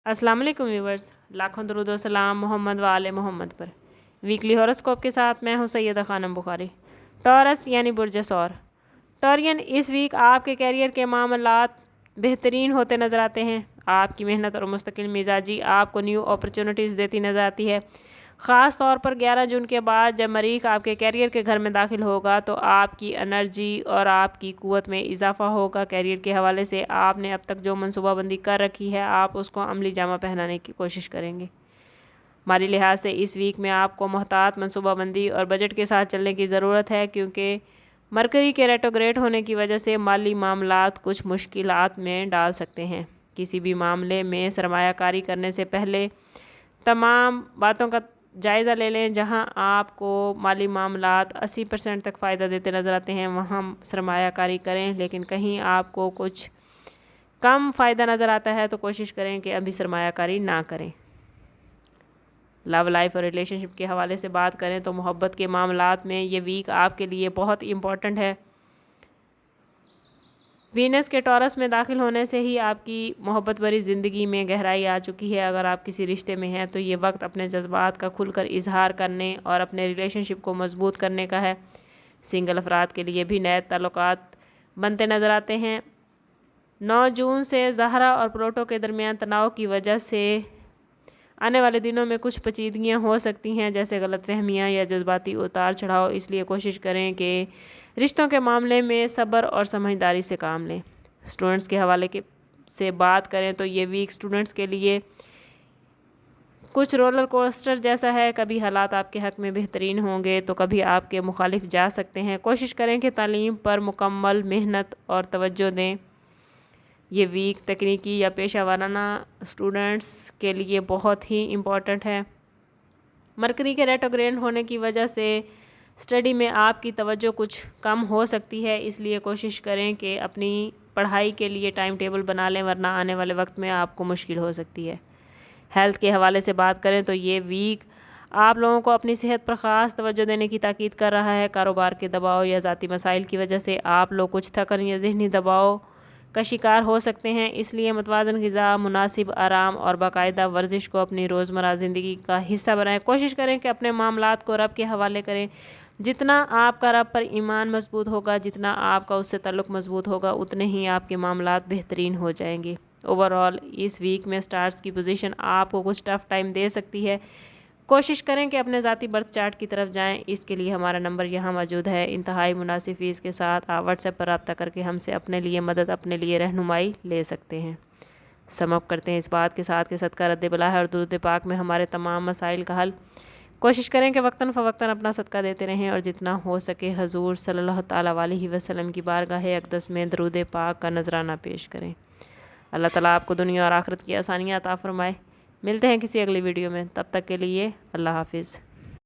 अस्सलाम वालेकुम व्यूवर्स, लाखों दरूद व सलाम मोहम्मद व आले मोहम्मद पर। वीकली हॉरोस्कोप के साथ मैं हूं सैयदा खानम बुखारी। टॉरस यानी बुर्ज सौर। टॉरियन, इस वीक आपके कैरियर के मामलात बेहतरीन होते नज़र आते हैं। आपकी मेहनत और मुस्तकिल मिजाजी आपको न्यू अपॉर्चुनिटीज़ देती नज़र आती है। ख़ास तौर पर 11 जून के बाद जब मरीख आपके कैरियर के घर में दाखिल होगा तो आपकी एनर्जी और आपकी क़ुव्वत में इजाफा होगा। कैरियर के हवाले से आपने अब तक जो मनसूबाबंदी कर रखी है आप उसको अमली जामा पहनाने की कोशिश करेंगे। माली लिहाज से इस वीक में आपको मोहतात मनसूबाबंदी और बजट के साथ चलने की ज़रूरत है, क्योंकि मरकरी के रेट्रोग्रेड होने की वजह से माली मामलात कुछ मुश्किलात में डाल सकते हैं। किसी भी मामले में सरमायाकारी करने से पहले तमाम बातों का जायज़ा ले लें। जहां आपको माली मामलात 80% तक फ़ायदा देते नज़र आते हैं वहां सरमायाकारी करें, लेकिन कहीं आपको कुछ कम फ़ायदा नज़र आता है तो कोशिश करें कि अभी सरमायाकारी ना करें। लव लाइफ और रिलेशनशिप के हवाले से बात करें तो मोहब्बत के मामलात में ये वीक आपके लिए बहुत इम्पॉर्टेंट है। वीनस के टॉरस में दाखिल होने से ही आपकी मोहब्बत भरी ज़िंदगी में गहराई आ चुकी है। अगर आप किसी रिश्ते में हैं तो ये वक्त अपने जज्बात का खुलकर इजहार करने और अपने रिलेशनशिप को मजबूत करने का है। सिंगल अफराद के लिए भी नए ताल्लुकात बनते नज़र आते हैं। 9 जून से ज़हरा और प्लूटो के दरमियान तनाव की वजह से आने वाले दिनों में कुछ पेचीदगियाँ हो सकती हैं, जैसे गलतफहमियाँ या जज्बाती उतार चढ़ाव। इसलिए कोशिश करें कि रिश्तों के मामले में सब्र और समझदारी से काम लें। स्टूडेंट्स के हवाले से बात करें तो ये वीक स्टूडेंट्स के लिए कुछ रोलर कोस्टर जैसा है। कभी हालात आपके हक़ में बेहतरीन होंगे तो कभी आपके मुखालिफ जा सकते हैं। कोशिश करें कि तालीम पर मुकम्मल मेहनत और तवज्जो दें। ये वीक तकनीकी या पेशा वाराना स्टूडेंट्स के लिए बहुत ही इम्पॉर्टेंट है। मरकरी के रेट्रोग्रेड होने की वजह से स्टडी में आपकी तवज्जो कुछ कम हो सकती है, इसलिए कोशिश करें कि अपनी पढ़ाई के लिए टाइम टेबल बना लें, वरना आने वाले वक्त में आपको मुश्किल हो सकती है। हेल्थ के हवाले से बात करें तो ये वीक आप लोगों को अपनी सेहत पर ख़ास तवज्जो देने की ताकीद कर रहा है। कारोबार के दबाव या ज़ाती मसाइल की वजह से आप लोग कुछ थकन या ज़हनी दबाव का शिकार हो सकते हैं, इसलिए मुतवाज़न ग़िज़ा, मुनासिब आराम और बाकायदा वर्जिश को अपनी रोज़मर्रा ज़िंदगी का हिस्सा बनाएं। कोशिश करें कि अपने मामलात को रब के हवाले करें। जितना आपका रब पर ईमान मजबूत होगा, जितना आपका उससे ताल्लुक़ मजबूत होगा, उतने ही आपके मामलात बेहतरीन हो जाएंगे। ओवरऑल इस वीक में स्टार्स की पोजीशन आपको कुछ टफ़ टाइम दे सकती है। कोशिश करें कि अपने ज़ाती बर्थ चार्ट की तरफ जाएं। इसके लिए हमारा नंबर यहाँ मौजूद है। इंतहाई मुनासिब फ़ीस के साथ आप व्हाट्सएप पर रब्ता करके हमसे अपने लिए मदद, अपने लिए रहनुमाई ले सकते हैं। समअप करते हैं इस बात के साथ कि सदका रद्द बला है और दुरूद पाक में हमारे तमाम मसाइल का हल। कोशिश करें कि वक्तन फ़वक्तन अपना सदका देते रहें और जितना हो सके हजूर सल्लल्लाहु ताला अलैहि वसल्लम की बारगाह अक़दस में दरूद पाक का नजराना पेश करें। अल्लाह ताला आपको दुनिया और आखिरत की आसानियाँ अता फरमाए। मिलते हैं किसी अगली वीडियो में, तब तक के लिए अल्लाह हाफिज़।